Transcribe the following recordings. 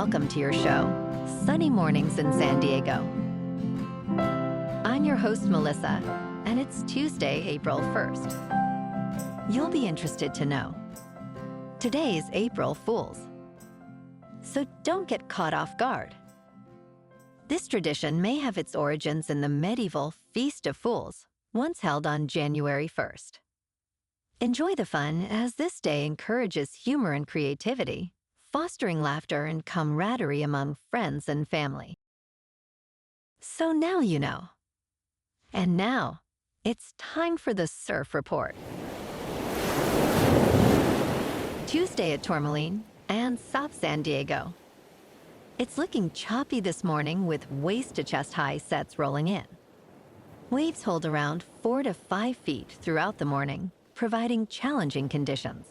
welcome to your show, Sunny Mornings in San Diego. I'm your host, Melissa, and it's Tuesday, April 1st. You'll be interested to know. Today's April Fools. So don't get caught off guard. This tradition may have its origins in the medieval Feast of Fools, once held on January 1st. Enjoy the fun as this day encourages humor and creativity, fostering laughter and camaraderie among friends and family. So now you know. And now, it's time for the Surf Report. Tuesday at Tourmaline and South San Diego. It's looking choppy this morning with waist-to-chest high sets rolling in. Waves hold around 4 to 5 feet throughout the morning, providing challenging conditions.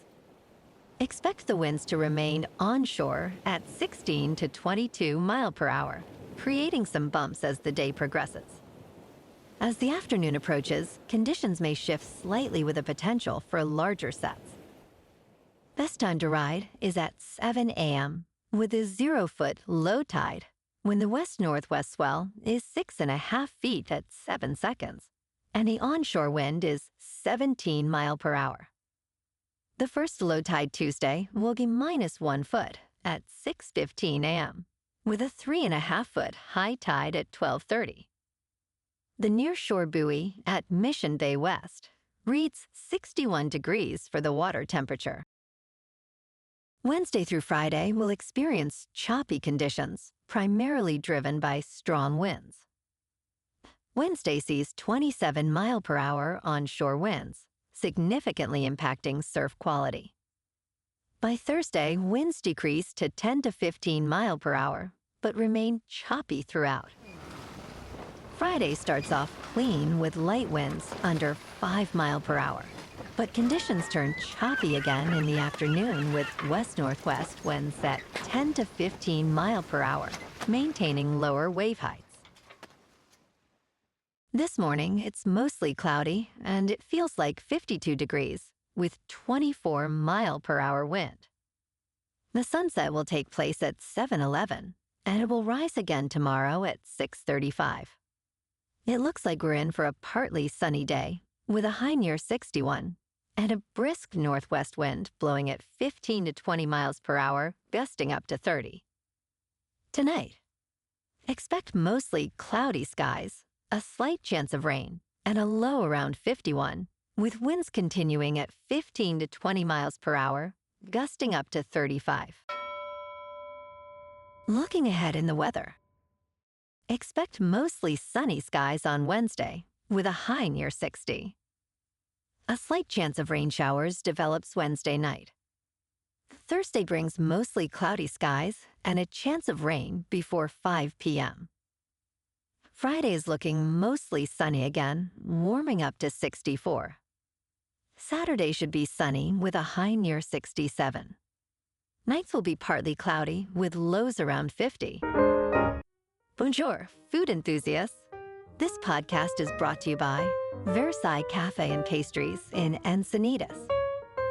Expect the winds to remain onshore at 16 to 22 miles per hour, creating some bumps as the day progresses. As the afternoon approaches, conditions may shift slightly with a potential for larger sets. Best time to ride is at 7 a.m. with a 0-foot low tide when the west-northwest swell is 6.5 feet at 7 seconds, and the onshore wind is 17 miles per hour. The first low tide Tuesday will be -1 foot at 6:15 a.m., with a 3.5-foot high tide at 12:30. The nearshore buoy at Mission Bay West reads 61 degrees for the water temperature. Wednesday through Friday will experience choppy conditions, primarily driven by strong winds. Wednesday sees 27 miles per hour onshore winds, significantly impacting surf quality. By Thursday, winds decrease to 10 to 15 miles per hour, but remain choppy throughout. Friday starts off clean with light winds under 5 miles per hour, but conditions turn choppy again in the afternoon with west-northwest winds at 10 to 15 miles per hour, maintaining lower wave heights. This morning, it's mostly cloudy, and it feels like 52 degrees, with 24 miles per hour wind. The sunset will take place at 7:11, and it will rise again tomorrow at 6:35. It looks like we're in for a partly sunny day, with a high near 61, and a brisk northwest wind blowing at 15 to 20 miles per hour, gusting up to 30. Tonight, expect mostly cloudy skies, a slight chance of rain, and a low around 51, with winds continuing at 15 to 20 miles per hour, gusting up to 35. Looking ahead in the weather. Expect mostly sunny skies on Wednesday, with a high near 60. A slight chance of rain showers develops Wednesday night. Thursday brings mostly cloudy skies and a chance of rain before 5 p.m. Friday is looking mostly sunny again, warming up to 64. Saturday should be sunny with a high near 67. Nights will be partly cloudy with lows around 50. Bonjour, food enthusiasts. This podcast is brought to you by Versailles Cafe and Pastries in Encinitas.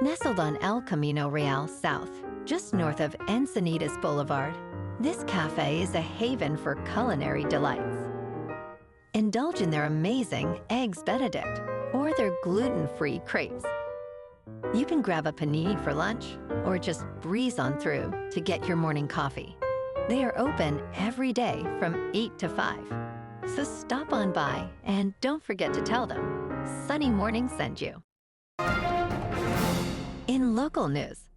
Nestled on El Camino Real South, just north of Encinitas Boulevard, this cafe is a haven for culinary delights. Indulge in their amazing Eggs Benedict or their gluten-free crepes. You can grab a panini for lunch or just breeze on through to get your morning coffee. They are open every day from 8 to 5. So stop on by and don't forget to tell them Sunny Morning sent you. In local news,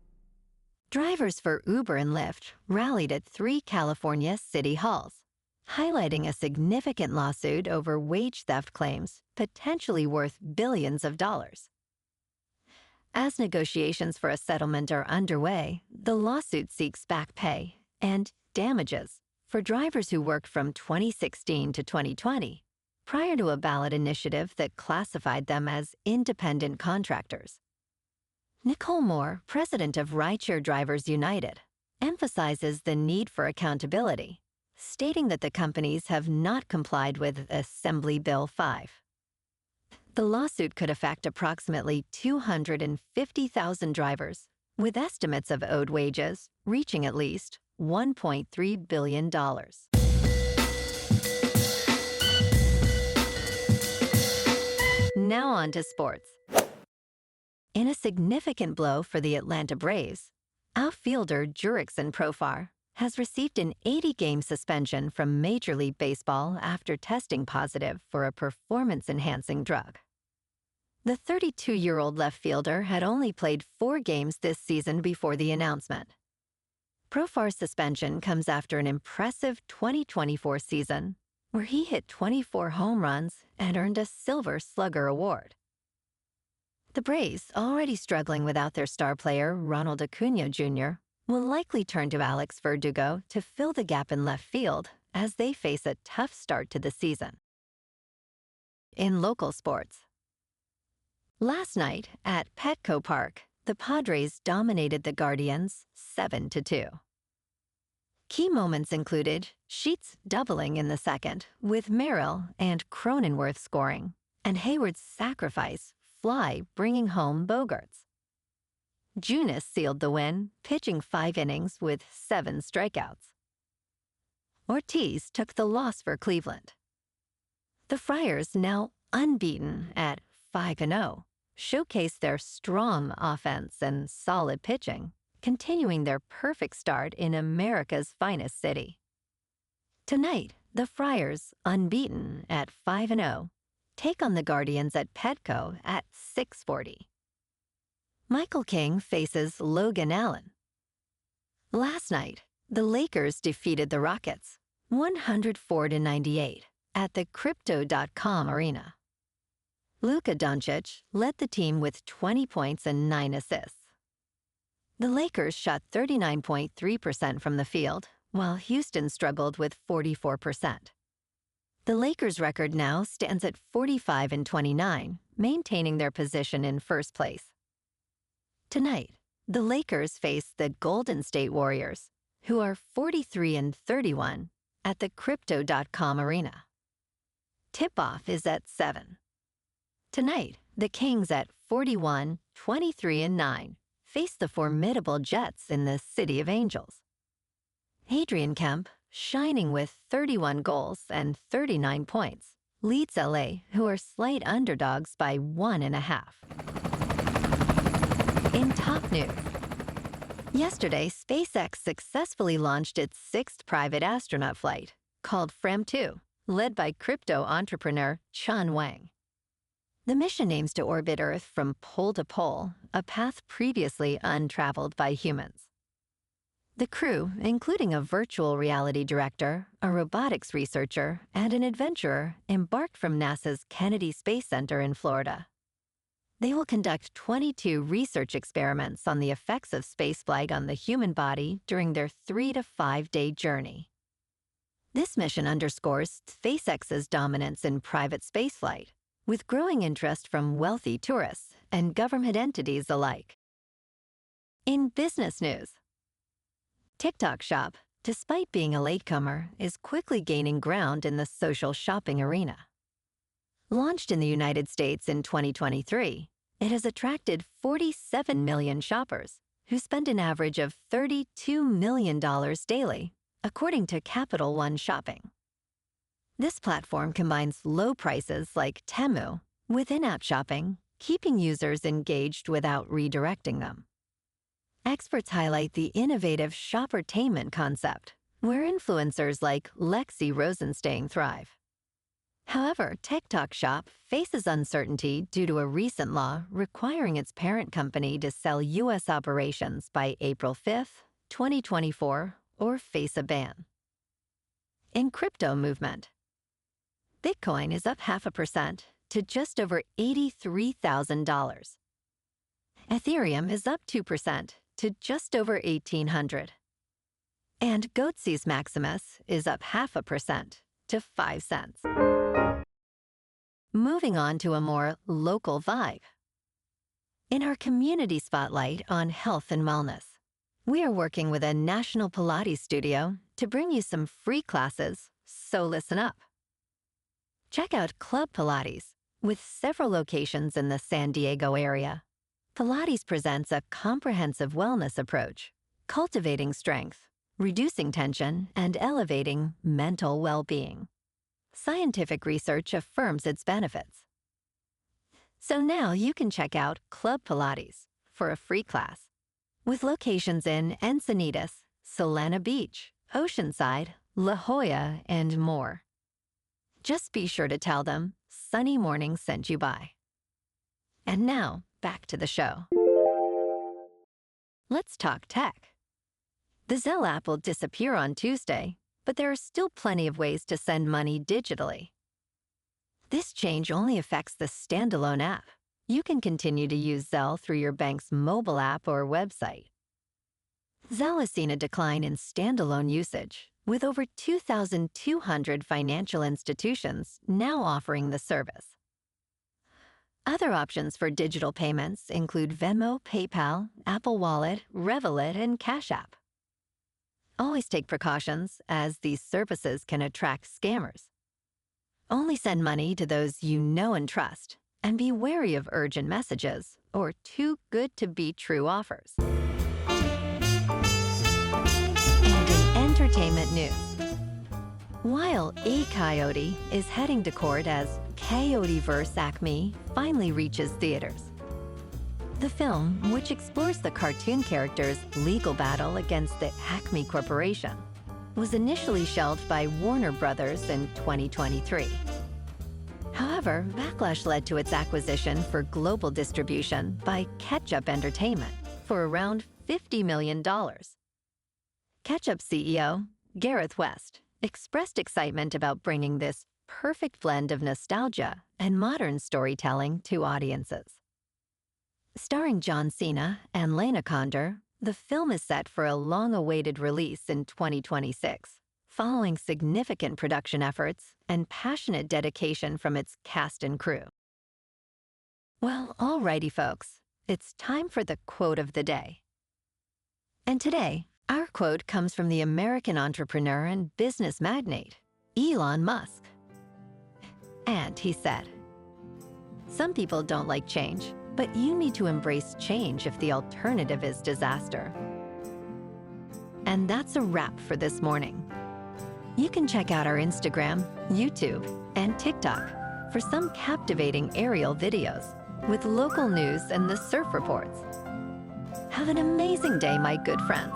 drivers for Uber and Lyft rallied at 3 California city halls, highlighting a significant lawsuit over wage theft claims potentially worth billions of dollars. As negotiations for a settlement are underway, the lawsuit seeks back pay and damages for drivers who worked from 2016 to 2020, prior to a ballot initiative that classified them as independent contractors. Nicole Moore, president of Rideshare Drivers United, emphasizes the need for accountability, stating that the companies have not complied with Assembly Bill 5. The lawsuit could affect approximately 250,000 drivers, with estimates of owed wages reaching at least $1.3 billion. Now on to sports. In a significant blow for the Atlanta Braves, outfielder Jurickson Profar has received an 80-game suspension from Major League Baseball after testing positive for a performance-enhancing drug. The 32-year-old left fielder had only played 4 games this season before the announcement. Profar's suspension comes after an impressive 2024 season where he hit 24 home runs and earned a Silver Slugger Award. The Braves, already struggling without their star player Ronald Acuna Jr., will likely turn to Alex Verdugo to fill the gap in left field as they face a tough start to the season. In local sports, last night at Petco Park, the Padres dominated the Guardians 7-2. Key moments included Sheets doubling in the second, with Merrill and Cronenworth scoring, and Hayward's sacrifice fly bringing home Bogarts. Junis sealed the win, pitching 5 innings with 7 strikeouts. Ortiz took the loss for Cleveland. The Friars, now unbeaten at 5-0, showcased their strong offense and solid pitching, continuing their perfect start in America's finest city. Tonight, the Friars, unbeaten at 5-0, take on the Guardians at Petco at 6:40. Michael King faces Logan Allen. Last night, the Lakers defeated the Rockets 104-98 at the Crypto.com arena. Luka Doncic led the team with 20 points and 9 assists. The Lakers shot 39.3% from the field, while Houston struggled with 44%. The Lakers' record now stands at 45-29, maintaining their position in first place. Tonight, the Lakers face the Golden State Warriors, who are 43-31 at the Crypto.com arena. Tip-off is at 7. Tonight, the Kings at 41-23-9 face the formidable Jets in the City of Angels. Adrian Kemp, shining with 31 goals and 39 points, leads LA, who are slight underdogs by 1.5. In top news, yesterday, SpaceX successfully launched its 6th private astronaut flight, called Fram2, led by crypto entrepreneur Chun Wang. The mission aims to orbit Earth from pole to pole, a path previously untraveled by humans. The crew, including a virtual reality director, a robotics researcher, and an adventurer, embarked from NASA's Kennedy Space Center in Florida. They will conduct 22 research experiments on the effects of spaceflight on the human body during their 3 to 5 day journey. This mission underscores SpaceX's dominance in private spaceflight, with growing interest from wealthy tourists and government entities alike. In business news, TikTok Shop, despite being a latecomer, is quickly gaining ground in the social shopping arena. Launched in the United States in 2023, it has attracted 47 million shoppers who spend an average of $32 million daily, according to Capital One Shopping. This platform combines low prices like Temu with in-app shopping, keeping users engaged without redirecting them. Experts highlight the innovative shoppertainment concept, where influencers like Lexi Rosenstein thrive. However, TikTok Shop faces uncertainty due to a recent law requiring its parent company to sell U.S. operations by April 5, 2024, or face a ban. In crypto movement, Bitcoin is up 0.5% to just over $83,000. Ethereum is up 2% to just over 1,800. And Goatse's Maximus is up 0.5% to 5 cents. Moving on to a more local vibe. In our community spotlight on health and wellness, we are working with a national Pilates studio to bring you some free classes, so listen up. Check out Club Pilates, with several locations in the San Diego area. Pilates presents a comprehensive wellness approach, cultivating strength, reducing tension and elevating mental well-being. Scientific research affirms its benefits. So now you can check out Club Pilates for a free class, with locations in Encinitas, Solana Beach, Oceanside, La Jolla, and more. Just be sure to tell them Sunny Morning sent you by. And now, back to the show. Let's talk tech. The Zelle app will disappear on Tuesday, but there are still plenty of ways to send money digitally. This change only affects the standalone app. You can continue to use Zelle through your bank's mobile app or website. Zelle has seen a decline in standalone usage, with over 2,200 financial institutions now offering the service. Other options for digital payments include Venmo, PayPal, Apple Wallet, Revolut, and Cash App. Always take precautions, as these services can attract scammers. Only send money to those you know and trust, and be wary of urgent messages or too good to be true offers. And in entertainment news, while E! Coyote is heading to court as Coyoteverse Acme finally reaches theaters. The film, which explores the cartoon character's legal battle against the Acme Corporation, was initially shelved by Warner Brothers in 2023. However, backlash led to its acquisition for global distribution by Ketchup Entertainment for around $50 million. Ketchup CEO, Gareth West, expressed excitement about bringing this perfect blend of nostalgia and modern storytelling to audiences. Starring John Cena and Lena Condor, the film is set for a long-awaited release in 2026, following significant production efforts and passionate dedication from its cast and crew. Well, alrighty, folks, it's time for the quote of the day. And today, our quote comes from the American entrepreneur and business magnate, Elon Musk. And he said, "Some people don't like change, but you need to embrace change if the alternative is disaster." And that's a wrap for this morning. You can check out our Instagram, YouTube, and TikTok for some captivating aerial videos with local news and the surf reports. Have an amazing day, my good friends.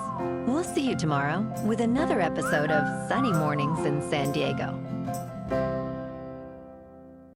We'll see you tomorrow with another episode of Sunny Mornings in San Diego.